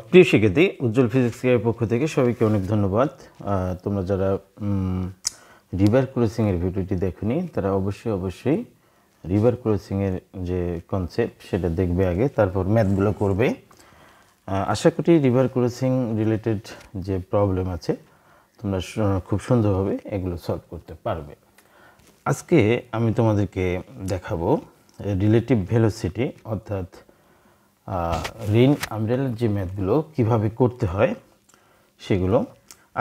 প্রিয় শিক্ষার্থী, উজ্জ্বল ফিজিক্স এর পক্ষ থেকে সবাইকে অনেক ধন্যবাদ। তোমরা যারা রিভার ক্রসিংয়ের ভিডিওটি দেখোনি তারা অবশ্যই রিভার ক্রসিংয়ের যে কনসেপ্ট সেটা দেখবে আগে, তারপর ম্যাথগুলো করবে। আশা করি রিভার ক্রসিং রিলেটেড যে প্রবলেম আছে তোমরা খুব সুন্দরভাবে এগুলো সলভ করতে পারবে। আজকে আমি তোমাদেরকে দেখাবো রিলেটিভ ভেলোসিটি অর্থাৎ রেইন আমব্রেলার যে ম্যাথগুলো কীভাবে করতে হয় সেগুলো।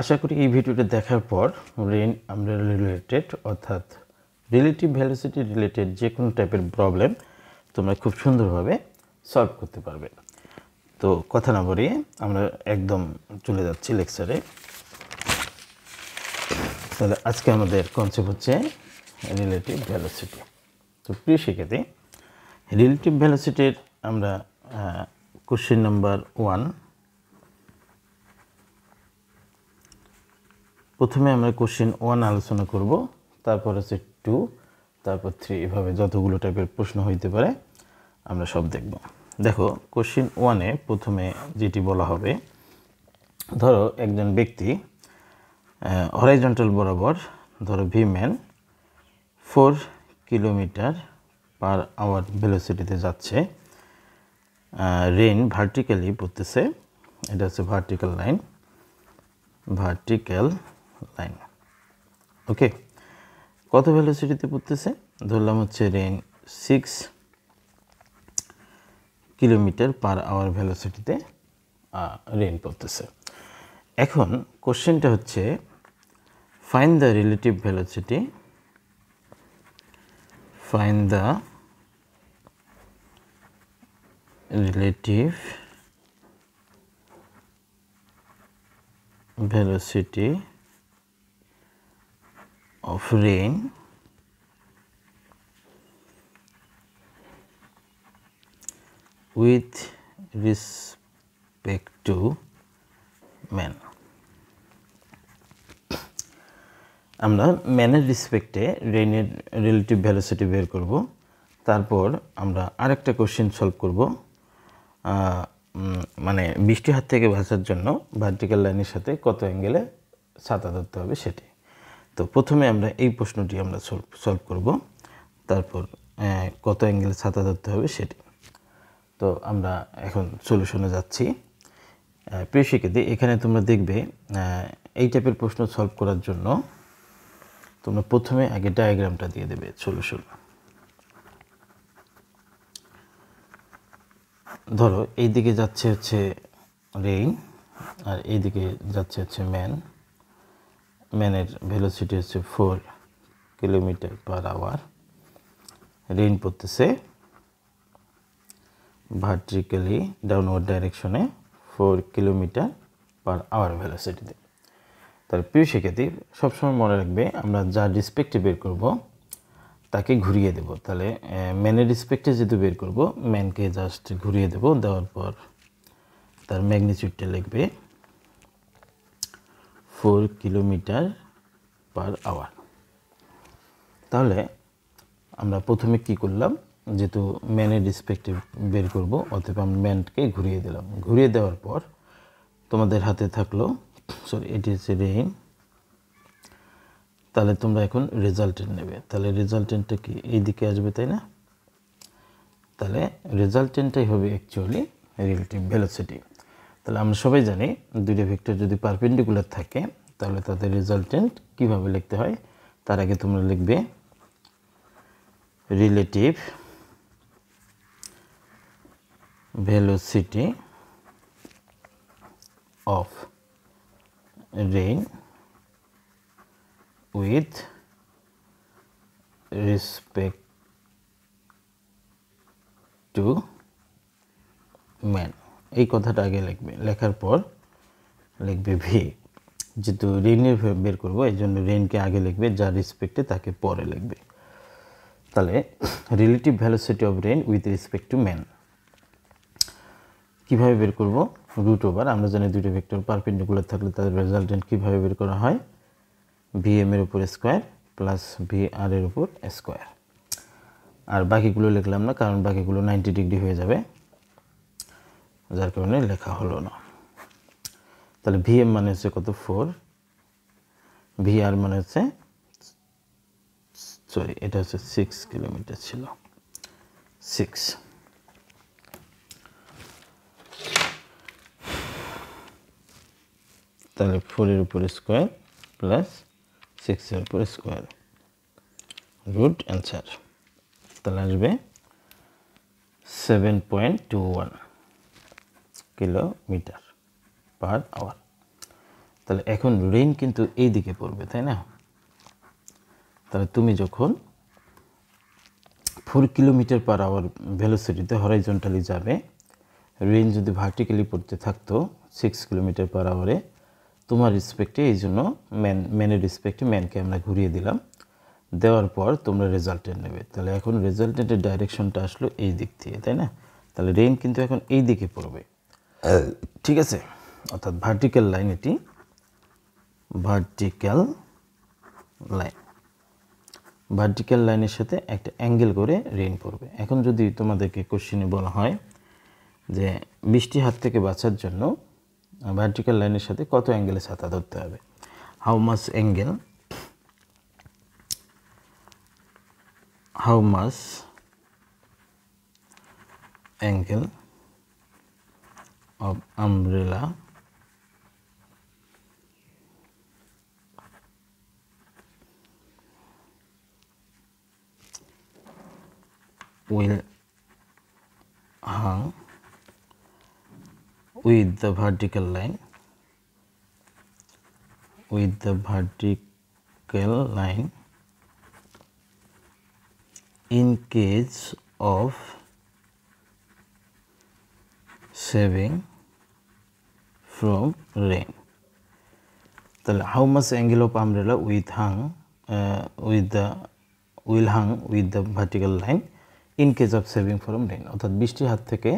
আশা করি এই ভিডিওটা দেখার পর রেইন আমব্রেলা রিলেটেড অর্থাৎ রিলেটিভ ভেলোসিটি রিলেটেড যে কোনো টাইপের প্রবলেম তোমরা খুব সুন্দরভাবে সলভ করতে পারবে। তো কথা না বাড়িয়ে আমরা একদম চলে যাচ্ছি লেকচারে। তাহলে আজকে আমাদের কনসেপ্ট হচ্ছে রিলেটিভ ভেলোসিটি। তো প্রিয় শিক্ষার্থী, রিলেটিভ ভেলোসিটির আমরা কোশ্চেন নাম্বার 1 প্রথমে আমরা কোশ্চেন 1 আলোচনা করব, তারপর হচ্ছে 2, তারপর 3, এভাবে যতগুলো টাইপের প্রশ্ন হইতে পারে আমরা সব দেখব। দেখো কোশ্চেন 1-এ প্রথমে যেটি বলা হবে, ধরো একজন ব্যক্তি হরাইজন্টাল বরাবর ধরো V man 4 kilometre per hour ভেলোসিটিতে যাচ্ছে, রেইন ভার্টিক্যালি পড়তেছে, এটা হচ্ছে ভার্টিক্যাল লাইন, ওকে। কত ভেলোসিটিতে পড়তেছে? ধরলাম হচ্ছে রেইন 6 কিলোমিটার পার আওয়ার ভেলোসিটিতে রেইন পড়তেছে। এখন কোশ্চেনটা হচ্ছে find the relative velocity, find the relative velocity of rain with respect to man. আমরা ম্যানের রেসপেক্টে রেইনের রিলেটিভ ভেলোসিটি বের করব, তারপর আমরা আরেকটা কোশ্চেন সলভ করব, মানে বৃষ্টির হাত থেকে বাঁচার জন্য ভার্টিক্যাল লাইনের সাথে কত অ্যাঙ্গেলে ছাতা ধরতে হবে সেটি। তো প্রথমে আমরা এই প্রশ্নটি আমরা সলভ করব, তারপর কত অ্যাঙ্গেলে ছাতা ধরতে হবে সেটি। তো আমরা এখন সলিউশনে যাচ্ছি। প্রিয় শিক্ষার্থী, এখানে তোমরা দেখবে এই টাইপের প্রশ্ন সলভ করার জন্য তোমরা প্রথমে আগে ডায়াগ্রামটা দিয়ে দেবে সলিউশন। ধরো এই দিকে যাচ্ছে হচ্ছে রেইন আর এই দিকে যাচ্ছে হচ্ছে ম্যানের ভেলোসিটি হচ্ছে 4 কিলোমিটার পার আওয়ার, রেইন পড়তেছে ভার্টিক্যালি ডাউনওয়ার্ড ডাইরেকশনে 4 কিলোমিটার পার আওয়ার ভেলোসিটিতে। তার প্রিয় শিক্ষার্থী, সবসময় মনে রাখবে আমরা যার রেসপেক্টে বের করব তাকে ঘুরিয়ে দেব। তাহলে ম্যানের রেসপেক্টে যেহেতু বের করব, ম্যানকে জাস্ট ঘুরিয়ে দেব, দেওয়ার পর তার ম্যাগনিটিউডটা লিখবে 4 কিলোমিটার পার আওয়ার। তাহলে আমরা প্রথমে কি করলাম, যেহেতু ম্যানের রেসপেক্টে বের করব অতএব আমরা ম্যানকে ঘুরিয়ে দিলাম। ঘুরিয়ে দেওয়ার পর তোমাদের হাতে থাকলো, সরি এটি হচ্ছে রেইন, তাহলে তোমরা এখন রেজাল্টেন্ট নেবে। তাহলে রেজাল্টেন্টটা কি এই দিকে আসবে, তাই না? তাহলে রেজাল্টেন্টটাই হবে অ্যাকচুয়ালি রিলেটিভ ভেলোসিটি। তাহলে আমরা সবাই জানি দুইটা ভেক্টর যদি পারপেন্ডিকুলার থাকে তাহলে তাদের রেজাল্টেন্ট কিভাবে লিখতে হয়। তার আগে তোমরা লিখবে relative velocity of rain with respect to man, এই কথাটা আগে লিখবে। লেখার পর লিখবে ভি, যেহেতু রেইনের বের করবো এই জন্য রেইনকে আগে লিখবে, যার রেসপেক্টে তাকে পরে লিখবে। তাহলে relative velocity of rain with respect to man কীভাবে বের করব? রুট ওভার, আমরা জানি দুটো ভেক্টর পারপেন্ডিকুলার থাকলে তাদের রেজাল্টেন্ট কীভাবে বের করা হয়, ভিএম এর উপর স্কোয়ার প্লাস ভি আর এর উপর স্কোয়ার। আর বাকিগুলো লিখলাম না, কারণ বাকিগুলো 90 ডিগ্রি হয়ে যাবে। যার কারণে লেখা হলো না। তাহলে ভিএম মানে হচ্ছে কত 4, ভিআর মানে হচ্ছে সরি এটা হচ্ছে 6 কিলোমিটার ছিল 6। তাহলে 4 এর উপর স্কোয়ার প্লাস 6 এর উপর স্কোয়ার রুট অ্যান্সার। তাহলে আসবে 7.21 কিলোমিটার পার আওয়ার। তাহলে এখন রেইন কিন্তু এই দিকে পড়বে, তাই না? তাহলে তুমি যখন 4 কিলোমিটার পার আওয়ার ভেলোসিটিতে হরাইজন্টালি যাবে, রেইন যদি ভার্টিক্যালি পড়তে থাকতো 6 কিলোমিটার পার আওয়ারে, তোমার রেসপেক্টে, এই জন্য ম্যানের রেসপেক্টে ম্যানকে আমরা ঘুরিয়ে দিলাম, দেওয়ার পর তোমরা রেজাল্টেন্ট নেবে। তাহলে এখন রেজাল্টেন্টের ডাইরেকশনটা আসলো এই দিক থেকে, তাই না? তাহলে রেইন কিন্তু এখন এই দিকে পড়বে, ঠিক আছে? অর্থাৎ ভার্টিক্যাল লাইন, এটি ভার্টিক্যাল লাইন, ভার্টিক্যাল লাইনের সাথে একটা অ্যাঙ্গেল করে রেইন পড়বে। এখন যদি তোমাদেরকে কোশ্চেনে বলা হয় যে বৃষ্টি হাত থেকে বাঁচার জন্য ভার্টিক্যাল লাইনের সাথে কত অ্যাঙ্গেলে ছাতা ধরতে হবে, how much angle of umbrella will hang with the vertical line in case of saving from rain। তাহলে how much angle of umbrella will hang with the vertical line in case of saving from rain। অর্থাৎ বৃষ্টির হাত থেকে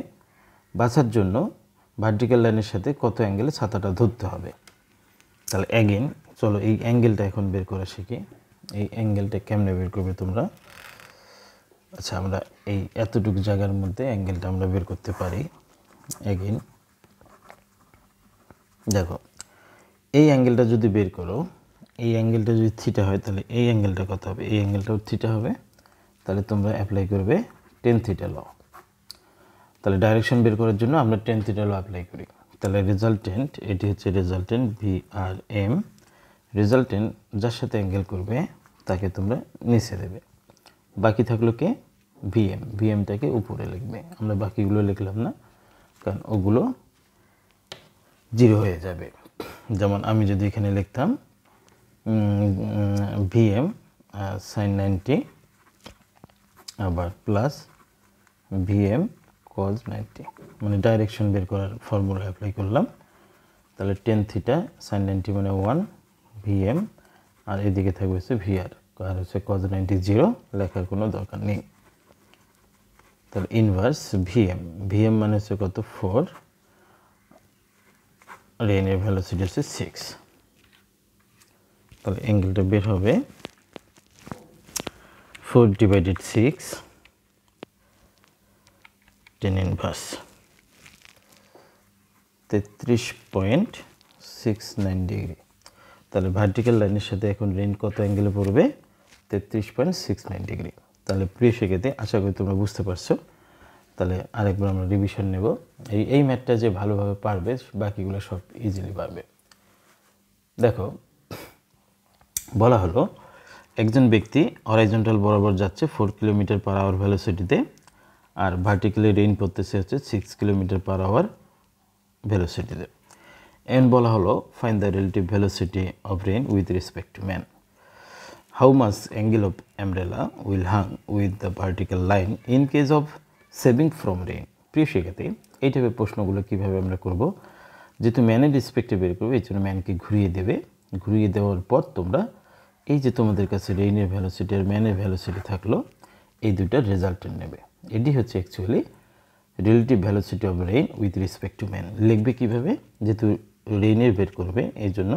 বাঁচার জন্য vertical লাইনের সাথে কত অ্যাঙ্গেলে ছাতাটা ধরতে হবে। তাহলে অ্যাগেন চলো এই অ্যাঙ্গেলটা এখন বের করা শিখি। এই অ্যাঙ্গেলটা কেমনে বের করবে তোমরা? আচ্ছা, আমরা এই এতটুকু জায়গার মধ্যে অ্যাঙ্গেলটা আমরা বের করতে পারি। অ্যাগেন দেখো, এই অ্যাঙ্গেলটা যদি বের করো, এই অ্যাঙ্গেলটা যদি থিটা হয়, তাহলে এই অ্যাঙ্গেলটা কত হবে? এই অ্যাঙ্গেলটাও থিটা হবে। তাহলে তোমরা অ্যাপ্লাই করবে টেন থিটা ল। তাহলে ডাইরেকশন বের করার জন্য আমরা টেন থিটা ল অ্যাপ্লাই করি। তাহলে রেজাল্টেন্ট, এটি হচ্ছে রেজাল্টেন্ট VRM। রেজাল্টেন্ট যার সাথে অ্যাঙ্গেল করবে তাকে তোমরা নিচে দেবে। বাকি থাকলো কে? ভিএমটাকে উপরে লিখবে। আমরা বাকিগুলো লিখলাম না, কারণ ওগুলো জিরো হয়ে যাবে। যেমন আমি যদি এখানে লিখতাম VM sin 90 আবার প্লাস VM cos 90, মানে ডাইরেকশন বের করার ফর্মুলা অ্যাপ্লাই করলাম। তাহলে টেন থিটা sin 90 মানে 1 VM, আর এদিকে থাকবে হচ্ছে VR, আর হচ্ছে cos 90 0, লেখার কোনো দরকার নেই। তাহলে ইনভার্স VM মানে হচ্ছে কত 4, রেইনের ভেলোসিটি হচ্ছে 6। তাহলে অ্যাঙ্গেলটা বের হবে 4/6 tan ইনভার্স 33.69 ডিগ্রি। তাহলে ভার্টিক্যাল লাইনের সাথে এখন রেইন কত অ্যাঙ্গেলে পড়বে? 33.69 ডিগ্রি। তাহলে প্রিয় শিক্ষার্থী, আশা করি তোমরা বুঝতে পারছো। তাহলে আরেকবার আমরা রিভিশন নেব। এই ম্যাথটা যে ভালোভাবে পারবে বাকিগুলো সব ইজিলি পারবে। দেখো, বলা হলো একজন ব্যক্তি হরাইজন্টাল বরাবর যাচ্ছে 4 কিলোমিটার পার আওয়ার ভেলোসিটিতে, আর ভার্টিক্যালি রেইন পড়তেছে হচ্ছে 6 কিলোমিটার পার আওয়ার ভেলোসিটিতে। এন্ড বলা হলো find the relative velocity of rain with respect to man. How much angle of umbrella will hang with the vertical line in case of saving from rain. প্রিয় শিক্ষার্থী, এই টাইপের প্রশ্নগুলো কীভাবে আমরা করব? যেহেতু ম্যানের রেসপেক্টে বের করবে, এই জন্য ম্যানকে ঘুরিয়ে দেবে। ঘুরিয়ে দেওয়ার পর তোমরা এই যে তোমাদের কাছে রেইনের ভ্যালোসিটি আর ম্যানের ভ্যালোসিটি থাকলো, এই দুইটার রেজাল্টেন্ট নেবে। এটি হচ্ছে actually relative velocity of rain with respect to man. লিখবে কীভাবে? যেহেতু রেইনের বের করবে, এই জন্য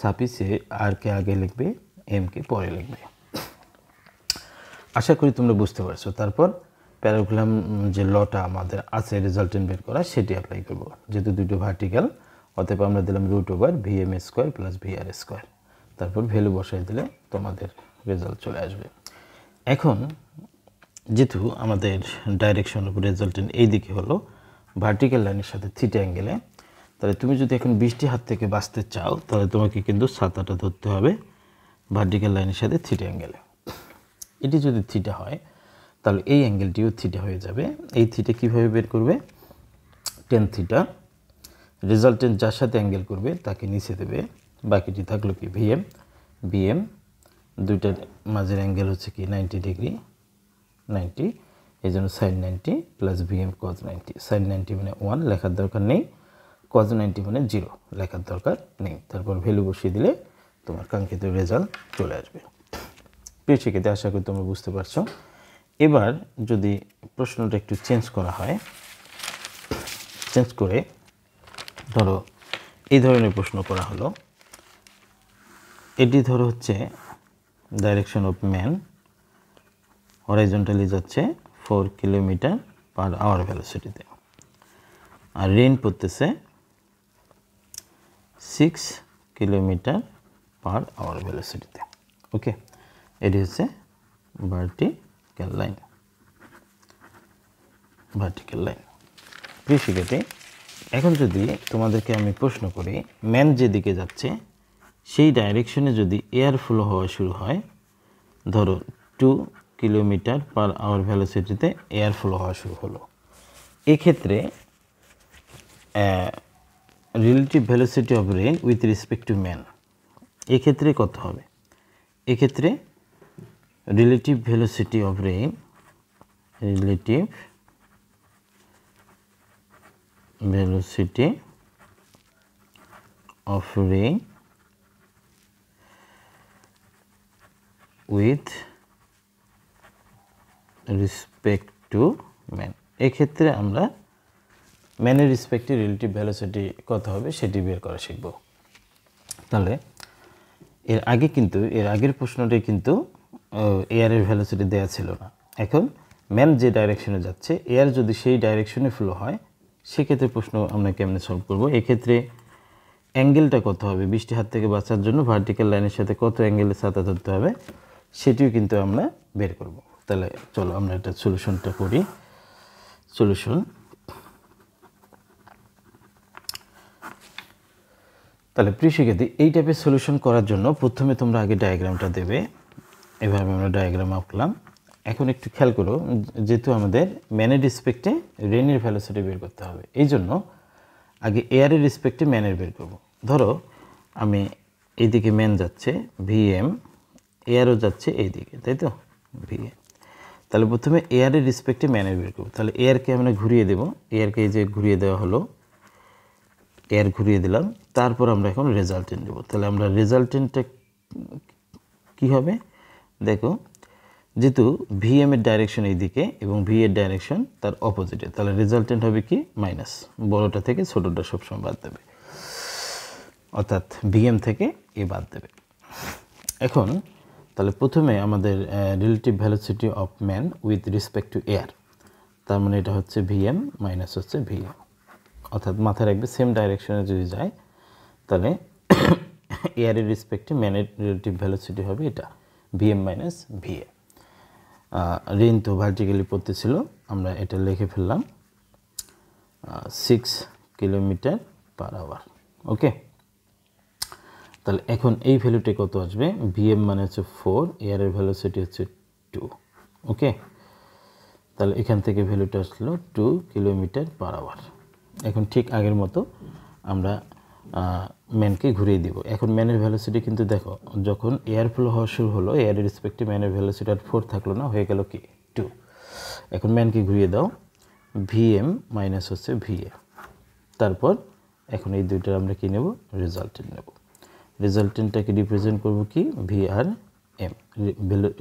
সাফিসে আরকে আগে লিখবে, এমকে পরে লিখবে। আশা করি তোমরা বুঝতে পারছো। তারপর প্যারাবোলাম যে লটা আমাদের আছে রেজাল্টেন্ট বের করা সেটি অ্যাপ্লাই করব। যেহেতু দুটো ভার্টিক্যাল, অতএব আমরা দিলাম √/vm² + vr², তারপর ভ্যালু বসাই দিলে তোমাদের রেজাল্ট চলে আসবে। এখন যেহেতু আমাদের ডাইরেকশন অফ রেজাল্টেন্ট এই দিকে হলো ভার্টিক্যাল লাইনের সাথে থিটা অ্যাঙ্গেলে, তাহলে তুমি যদি এখন বৃষ্টির হাত থেকে বাঁচতে চাও তাহলে তোমাকে কিন্তু ছাতাটা ধরতে হবে ভার্টিক্যাল লাইনের সাথে থিটা অ্যাঙ্গেলে। এটি যদি থিটা হয় তাহলে এই অ্যাঙ্গেলটিও থিটা হয়ে যাবে। এই থিটা কীভাবে বের করবে? tan θ, রেজাল্টেন্ট যার সাথে অ্যাঙ্গেল করবে তাকে নিচে দেবে, বাকিটি থাকলো কি bm, দুইটার মাঝের অ্যাঙ্গেল হচ্ছে কি 90 ডিগ্রি, 90, এই জন্য sin 90 + vm cos 90। sin 90 মানে 1 লেখার দরকার নেই, cos 90 মানে 0 লেখার দরকার নেই। তারপর ভ্যালু বসিয়ে দিলে তোমার কাঙ্ক্ষিত রেজাল্ট চলে আসবে। প্রিয় শিক্ষার্থী, আশা করি তোমরা বুঝতে পারছো। এবার যদি প্রশ্নটা একটু চেঞ্জ করা হয়, চেঞ্জ করে ধরো এই ধরনের প্রশ্ন করা হলো, এটি ধরো হচ্ছে ডাইরেকশন অফ ম্যান হরাইজন্টালি যাচ্ছে 4 km/h ভেলোসিটিতে, আর রেইন পড়তেছে 6 km/h ভেলোসিটিতে। ওকে, এটি হচ্ছে ভার্টিক্যাল লাইন। প্রিয় শিক্ষার্থী, এখন যদি তোমাদেরকে আমি প্রশ্ন করি ম্যান যেদিকে যাচ্ছে সেই ডাইরেকশনে যদি এয়ার ফ্লো হওয়া শুরু হয়, ধরো 2 km/h ভেলোসিটিতে এয়ার ফ্লো হওয়া শুরু হলো, এক্ষেত্রে relative velocity of rain with respect to man এক্ষেত্রে কত হবে? এক্ষেত্রে relative velocity of rain, relative velocity of rain with respect to man, এক্ষেত্রে আমরা ম্যানের রেসপেক্টে রিলেটিভ ভেলোসিটি কত হবে সেটি বের করা শিখব। তাহলে এর আগের প্রশ্নটি কিন্তু এয়ারের ভেলোসিটি দেওয়া ছিল না। এখন ম্যান যে ডাইরেকশনে যাচ্ছে, এয়ার যদি সেই ডাইরেকশনে ফ্লো হয়, সেক্ষেত্রে প্রশ্ন আমরা কেমনে সলভ করব? এক্ষেত্রে অ্যাঙ্গেলটা কত হবে? বৃষ্টির হাত থেকে বাঁচার জন্য ভার্টিক্যাল লাইনের সাথে কত অ্যাঙ্গেলে ছাতা ধরতে হবে সেটিও কিন্তু আমরা বের করব। তাহলে চলো আমরা এটা সলিউশনটা করি। সলিউশন, তাহলে প্রিয় শিক্ষার্থী, এই টাইপের সলিউশন করার জন্য প্রথমে তোমরা আগে ডায়াগ্রামটা দেবে। এভাবে আমরা ডায়াগ্রাম আঁকলাম। এখন একটু খেয়াল করো, যেহেতু আমাদের ম্যানের রেসপেক্টে রেইনের ভেলোসিটি বের করতে হবে, এই জন্য আগে এয়ারের রেসপেক্টে ম্যানের বের করব। ধরো আমি এইদিকে ম্যান যাচ্ছে vm, এয়ারও যাচ্ছে এইদিকে, তাই তো vm। তাহলে প্রথমে এয়ারের রেসপেক্টে ম্যানের বের করব। তাহলে এয়ারকে আমরা ঘুরিয়ে দেব, এয়ারকে এই যে ঘুরিয়ে দেওয়া হলো, এয়ার ঘুরিয়ে দিলাম। তারপর আমরা এখন রেজাল্টেন্ট দেব। তাহলে আমরা রেজাল্টেন্টটা কী হবে দেখো, যেহেতু vm এর ডাইরেকশন এইদিকে এবং v এর ডাইরেকশন তার অপোজিটে, তাহলে রেজাল্টেন্ট হবে কি মাইনাস, বড়টা থেকে ছোটটা সবসময় বাদ দেবে, অর্থাৎ vm থেকে এ বাদ দেবে। এখন তাহলে প্রথমে আমাদের relative velocity of man with respect two air, তার মানে এটা হচ্ছে vm মাইনাস হচ্ছে vm, অর্থাৎ মাথায় রাখবে সেম ডাইরেকশনে যদি যায় তাহলে এয়ারের রেসপেক্টে ম্যানের রিলেটিভ ভেলোসিটি হবে এটা vm মাইনাস va। রেইন তো ভার্টিক্যালি পড়তেছিল, আমরা এটা লিখে ফেললাম 6 km/h। ওকে, তাহলে এখন এই ভ্যালুটা কত আসবে? vm মানে হচ্ছে 4, এয়ারের ভেলোসিটি হচ্ছে 2। ওকে, তাহলে এখান থেকে ভ্যালুটা আসলো 2 km/h। এখন ঠিক আগের মতো আমরা ম্যানকে ঘুরিয়ে দিব। এখন ম্যানের ভেলোসিটি কিন্তু দেখো, যখন এয়ার ফ্লো হওয়া শুরু হলো, এয়ারের রেসপেক্টে ম্যানের ভেলোসিটি আর 4 থাকলো না, হয়ে গেল কি 2। এখন ম্যানকে ঘুরিয়ে দাও, vm মাইনাস হচ্ছে va। তারপর এখন এই দুইটার আমরা কি নেব? রেজাল্টেন্ট নেব। রেজাল্টেন্টটাকে রিপ্রেজেন্ট করব কি vrm,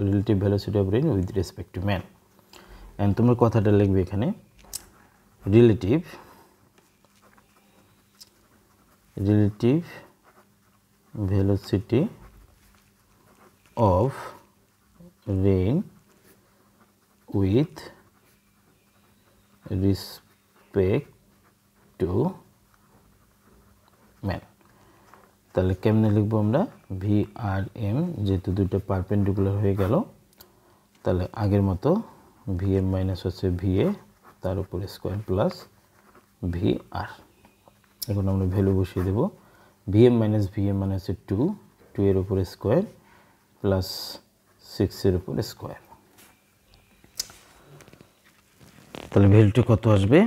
relative velocity of rain with respect to man. And তোমরা কথাটা লিখবে এখানে relative velocity of rain with respect to man. তাহলে কেমনে লিখবো আমরা, ভি আর এম, যেহেতু দুটো পারপেন্ডিকুলার হয়ে গেল, তাহলে আগের মতো ভি এম মাইনাস হচ্ছে ভি এ, তার উপর স্কোয়ার প্লাস ভি আর। এখন আমরা ভ্যালু বসিয়ে দেবো, V M minus V M মানে হচ্ছে 2, 2 এর উপর স্কোয়ার প্লাস 6 এর উপর স্কোয়ার। তাহলে ভ্যালুটা কত আসবে,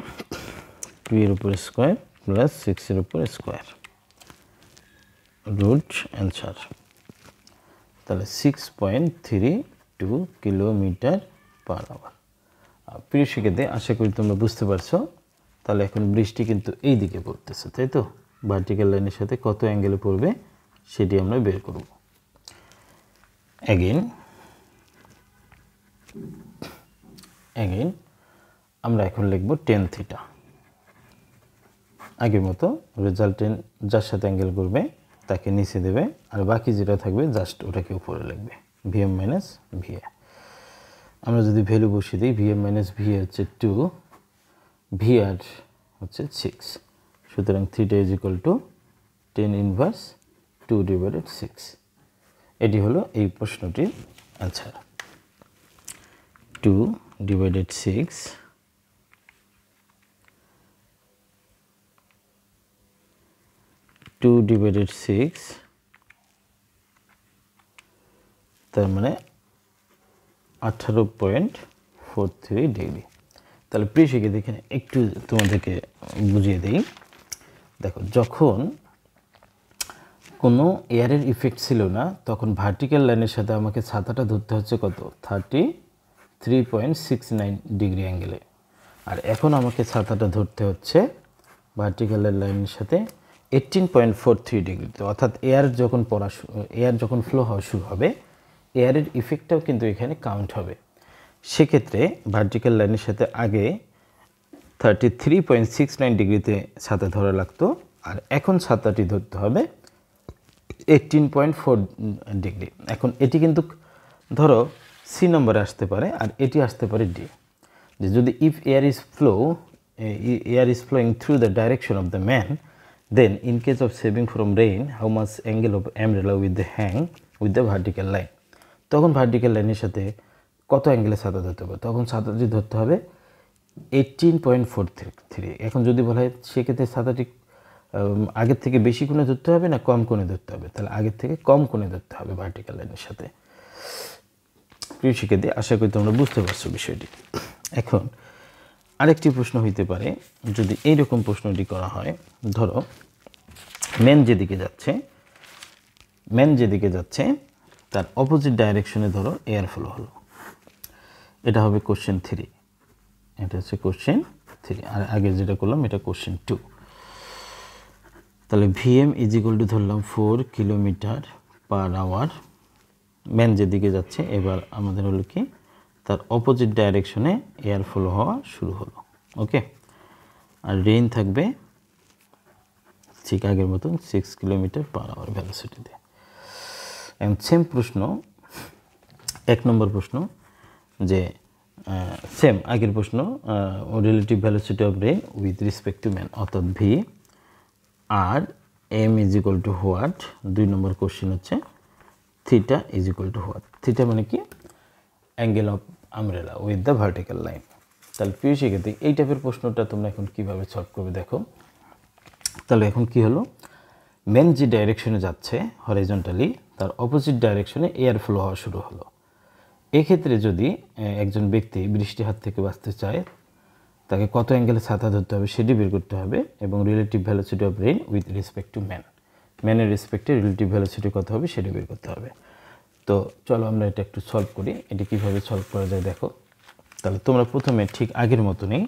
2 এর উপর স্কোয়ার প্লাস 6 এর উপর স্কোয়ার, রুট অ্যান্সার। তাহলে 6.32 কিলোমিটার পার আওয়ার। প্রিয় শিক্ষার্থী, আশা করি তোমরা বুঝতে পারছো। তাহলে এখন বৃষ্টি কিন্তু এই দিকে পড়তেছে, তাই তো? ভার্টিক্যাল লাইনের সাথে কত অ্যাঙ্গেলে পড়বে সেটি আমরা বের করব। অ্যাগেন আমরা এখন লিখব টেন থিটা। আগের মতো রেজাল্টেন্ট যার সাথে অ্যাঙ্গেল করবে তাকে নিচে দেবে, আর বাকি যেটা থাকবে জাস্ট ওটাকে উপরে লিখবে, ভিএম মাইনাস ভিএ। আমরা যদি ভ্যালু বসিয়ে দিই, ভিএম মাইনাস ভিএ হচ্ছে 2, ভিআর হচ্ছে 6, সুতরাং theta is equal two 10 inverse 2/6। এটি হলো এই প্রশ্নটির অ্যান্সার। 2/6 2/6, তার মানে 18.43 ডিগ্রি। তাহলে প্রিয় শিক্ষার্থী, দেখেন একটু তোমাদেরকে বুঝিয়ে দিই। দেখো, যখন কোনো এয়ারের ইফেক্ট ছিল না তখন ভার্টিক্যাল লাইনের সাথে আমাকে ছাতাটা ধরতে হচ্ছে কত, 33.69 ডিগ্রি অ্যাঙ্গেলে। আর এখন আমাকে ছাতাটা ধরতে হচ্ছে ভার্টিক্যাল লাইনের সাথে 18.43 ডিগ্রিতে। অর্থাৎ এয়ার যখন ফ্লো হওয়া শুরু হবে, এয়ারের ইফেক্টটাও কিন্তু এখানে কাউন্ট হবে। সেক্ষেত্রে ভার্টিক্যাল লাইনের সাথে আগে 33.69 ডিগ্রিতে ছাতা ধরা লাগতো, আর এখন ছাতাটি ধরতে হবে 18.4 ডিগ্রি। এখন এটি কিন্তু ধরো সি নম্বরে আসতে পারে, আর এটি আসতে পারে ডি। যে যদি if air is flowing through the direction of the man, then in case of saving from rain, how much angle of umbrella with the with the vertical line. তখন ভার্টিক্যাল লাইনের সাথে কত অ্যাঙ্গেলে ছাতা ধরতে হবে, তখন ছাতাটি ধরতে হবে 18.43। এখন যদি বলা হয় সেক্ষেত্রে ছাতাটি আগের থেকে বেশি কোণে ধরতে হবে না কম কোণে ধরতে হবে, তাহলে আগের থেকে কম কোণে ধরতে হবে ভার্টিক্যাল লাইনের সাথে। প্রিয় শিক্ষার্থী, আশা করি তোমরা বুঝতে পারছো বিষয়টি। এখন আরেকটি প্রশ্ন হইতে পারে, যদি এইরকম প্রশ্নটি করা হয়, ধরো ম্যান যেদিকে যাচ্ছে তার অপোজিট ডাইরেকশনে ধরো এয়ার ফ্লো হলো, এটা হবে কোশ্চেন 3। এটা হচ্ছে কোশ্চেন 3, আর আগে যেটা করলাম এটা কোশ্চেন 2। তাহলে ভিএম ইজ ইকুয়াল টু ধরলাম 4 কিলোমিটার পার আওয়ার। ম্যান যেদিকে যাচ্ছে, এবার আমাদের হলো কি, তার অপোজিট ডাইরেকশনে এয়ার ফ্লো হওয়া শুরু হলো। ওকে, আর রেইন থাকবে ঠিক আগের মতন 6 কিলোমিটার পার আওয়ার ভ্যালোসিটিতে। এবং সেম প্রশ্ন, 1 নম্বর প্রশ্ন, যে সেম আগের প্রশ্ন, relative velocity of rain with respect to man, অর্থাৎ V R M is equal to what. 2 number question হচ্ছে theta is equal to what. Theta মানে কি, angle of umbrella with the vertical line. তাহলে প্রিয় শিক্ষার্থী, এই টাইপের প্রশ্নটা তোমরা এখন কীভাবে সলভ করবে দেখো। তাহলে এখন কি হলো, ম্যান যে ডাইরেকশনে যাচ্ছে হরাইজন্টালি, তার অপোজিট ডাইরেকশনে এয়ার ফ্লো হওয়া শুরু হলো। এক্ষেত্রে যদি একজন ব্যক্তি বৃষ্টির হাত থেকে বাঁচতে চায়, তাকে কত অ্যাঙ্গেলে ছাতা ধরতে হবে সেটি বের করতে হবে, এবং relative velocity of rain with respect two ম্যানের রেসপেক্টে রিলেটিভ ভ্যালোসিটি কত হবে সেটি বের করতে হবে। তো চলো আমরা এটা একটু সলভ করি। এটি কীভাবে সলভ করা যায় দেখো। তাহলে তোমরা প্রথমে ঠিক আগের মতনই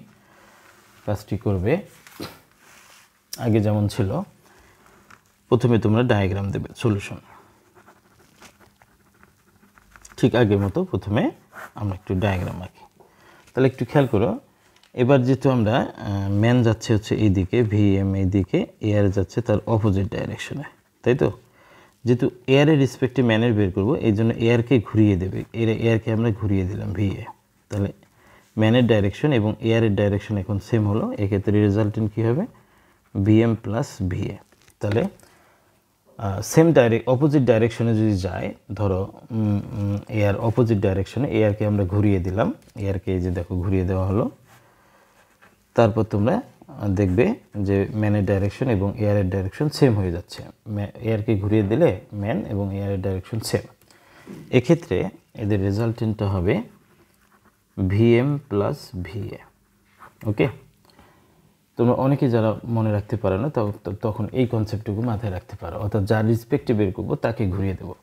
কাজটি করবে, আগে যেমন ছিল। প্রথমে তোমরা ডায়াগ্রাম দেবে, সলিউশন ঠিক আগের মতো প্রথমে আমরা একটু ডায়াগ্রাম আঁকি। তাহলে একটু খেয়াল করো, এবার যেহেতু আমরা ম্যান যাচ্ছে হচ্ছে এইদিকে, ভিএম এইদিকে, এয়ার যাচ্ছে তার অপোজিট ডাইরেকশনে, তাই তো? যেহেতু এয়ারের রেসপেক্টে ম্যানের বের করবো, এই জন্য এয়ারকে ঘুরিয়ে দেবে, এয়ারকে আমরা ঘুরিয়ে দিলাম ভিএ। তাহলে ম্যানের ডাইরেকশন এবং এয়ারের ডাইরেকশন এখন সেম হলো, এক্ষেত্রে রেজাল্টেন্ট কী হবে ভিএম প্লাস ভিএ। তাহলে সেম অপোজিট ডাইরেকশনে যদি যায়, ধরো এয়ার অপোজিট ডাইরেকশনে, এয়ারকে আমরা ঘুরিয়ে দিলাম, এয়ারকে এই যে দেখো ঘুরিয়ে দেওয়া হলো, তারপর তোমরা দেখবে যে ম্যানের ডাইরেকশন এবং এয়ারের ডাইরেকশন সেম হয়ে যাচ্ছে। এয়ারকে ঘুরিয়ে দিলে ম্যান এবং এয়ারের ডাইরেকশন সেম, এক্ষেত্রে এদের রেজাল্টেন্টটা হবে ভিএম প্লাস ভিএ। ওকে, তোমরা অনেকে যারা মনে রাখতে পারো না তখন এই কনসেপ্টটুকু মাথায় রাখতে পারো, অর্থাৎ যার রিসপেক্টে বের করবো তাকে ঘুরিয়ে দেবো।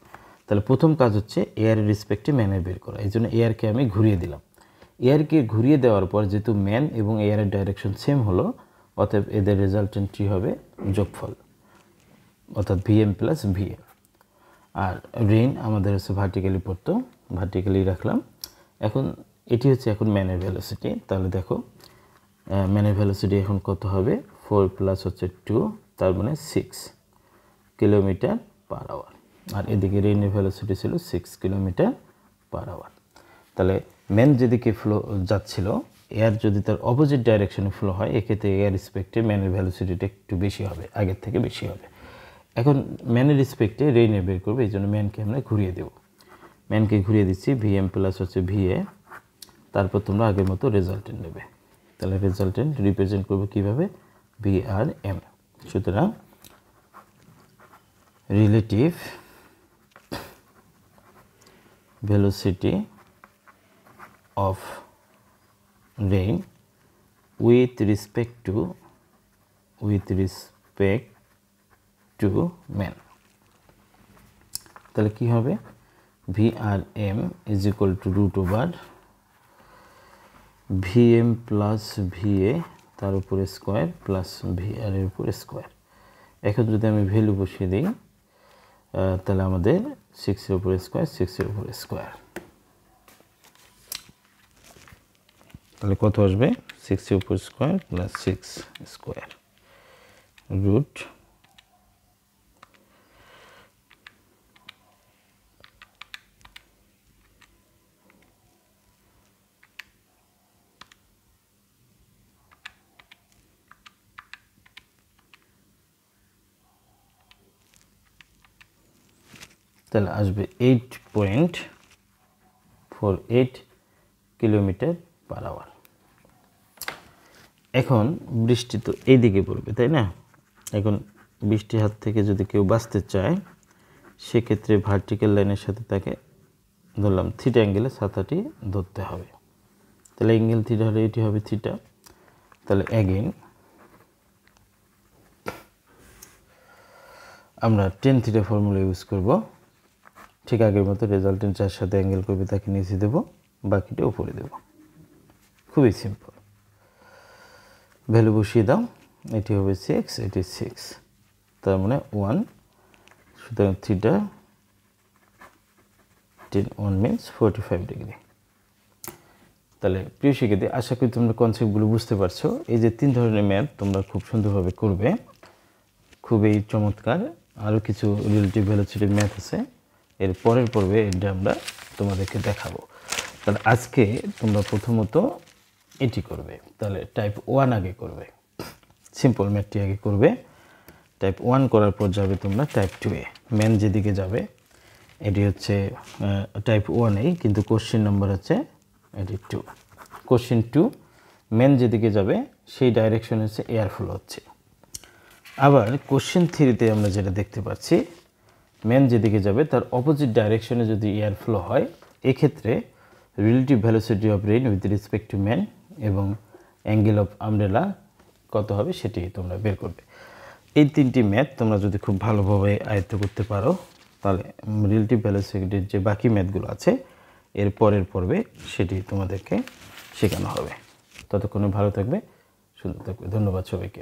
তাহলে প্রথম কাজ হচ্ছে এয়ারের রিসপেক্টে ম্যানের বের করা, এই জন্য এয়ারকে আমি ঘুরিয়ে দিলাম। এয়ারকে ঘুরিয়ে দেওয়ার পর যেহেতু ম্যান এবং এয়ারের ডাইরেকশন সেম হলো, অতএব এদের রেজাল্টেন্টটি হবে যোগফল, অর্থাৎ ভিএম প্লাস ভিএ। আর রেইন আমাদের হচ্ছে ভার্টিক্যালি পড়তো, ভার্টিক্যালি রাখলাম। এখন এটি হচ্ছে এখন ম্যানের ভেলোসিটি। তাহলে দেখো ম্যানের ভেলোসিটি এখন কত হবে, 4 প্লাস হচ্ছে 2, তার মানে 6 কিলোমিটার পার আওয়ার। আর এদিকে রেইনের ভেলোসিটি ছিল 6 কিলোমিটার পার আওয়ার। তাহলে ম্যান যেদিকে ফ্লো যাচ্ছিল, এয়ার যদি তার অপোজিট ডাইরেকশনে ফ্লো হয়, এক্ষেত্রে এয়ার রেসপেক্টে ম্যানের ভেলোসিটিটা একটু বেশি হবে, আগের থেকে বেশি হবে। এখন ম্যানের রেসপেক্টে রেইনে বের করবে, এই জন্য ম্যানকে আমরা ঘুরিয়ে দেব। ম্যানকে ঘুরিয়ে দিচ্ছি, ভিএম প্লাস হচ্ছে ভিএ, তারপর তোমরা আগের মতো রেজাল্টেন্ট নেবে। তাহলে রেজাল্টেন্ট রিপ্রেজেন্ট করবে কীভাবে, ভিআরএম। সুতরাং relative velocity of rain with respect to man, তাহলে কি হবে, VRM is equal to root over VM plus VA তার উপরে স্কোয়ার প্লাস VR এর উপরে স্কোয়ার। এখন যদি আমি ভ্যালু বসিয়ে দিই, তাহলে আমাদের 6 এর উপরে স্কোয়ার, 6 এর উপরে স্কোয়ার, তাহলে কত আসবে, 6 এর উপর স্কোয়ার প্লাস 6 স্কোয়ার রুট তাহলে আসবে 8.48 কিলোমিটার পার আওয়ার। এখন বৃষ্টি তো এই দিকে পড়বে, তাই না? এখন বৃষ্টির হাত থেকে যদি কেউ বাঁচতে চায়, সেক্ষেত্রে ভার্টিক্যাল লাইনের সাথে তাকে ধরলাম থিটা অ্যাঙ্গেলে ছাতাটি ধরতে হবে। তাহলে অ্যাঙ্গেল থিটা হলে এটি হবে থিটা। তাহলে অ্যাগেন আমরা টেন থিটা ফর্মুলা ইউজ করব। ঠিক আগের মতো রেজাল্টেন্ট যার সাথে অ্যাঙ্গেল করবে তাকে নিচে দেবো, বাকিটা উপরে দেব। খুবই সিম্পল, ভ্যালু বসিয়ে দাও, এটি হবে 6, এটি 6, তার মানে 1, সুতরাং থিটা 1 মিনস 45 ডিগ্রি। তাহলে প্রিয় শিক্ষার্থী, আশা করি তোমরা কনসেপ্টগুলো বুঝতে পারছো। এই যে 3 ধরনের ম্যাথ তোমরা খুব সুন্দরভাবে করবে, খুবই চমৎকার। আরও কিছু রিলেটিভ ভেলোসিটির ম্যাথ আছে, এর পরের পর্বে এটা আমরা তোমাদেরকে দেখাবো। তাহলে আজকে তোমরা প্রথমত এটি করবে, তাহলে টাইপ 1 আগে করবে, সিম্পল ম্যাথটি আগে করবে। টাইপ 1 করার পর যাবে তোমরা টাইপ 2-এ। ম্যান যেদিকে যাবে এটি হচ্ছে টাইপ 1-এই, কিন্তু কোশ্চেন নাম্বার হচ্ছে এটি 2। কোশ্চেন 2 ম্যান যেদিকে যাবে সেই ডাইরেকশন হচ্ছে এয়ার ফ্লো হচ্ছে। আবার কোশ্চেন 3-তে আমরা যেটা দেখতে পাচ্ছি, ম্যান যেদিকে যাবে তার অপোজিট ডাইরেকশনে যদি এয়ার ফ্লো হয়, এক্ষেত্রে relative velocity of rain with respect to man এবং অ্যাঙ্গেল অফ আমব্রেলা কত হবে সেটি তোমরা বের করবে। এই 3টি ম্যাথ তোমরা যদি খুব ভালোভাবে আয়ত্ত করতে পারো, তাহলে রিলেটিভ ভেলোসিটির যে বাকি ম্যাথগুলো আছে এর পরের পর্বে সেটি তোমাদেরকে শেখানো হবে। ততক্ষণে ভালো থাকবে, সুন্দর থাকবে। ধন্যবাদ সবাইকে।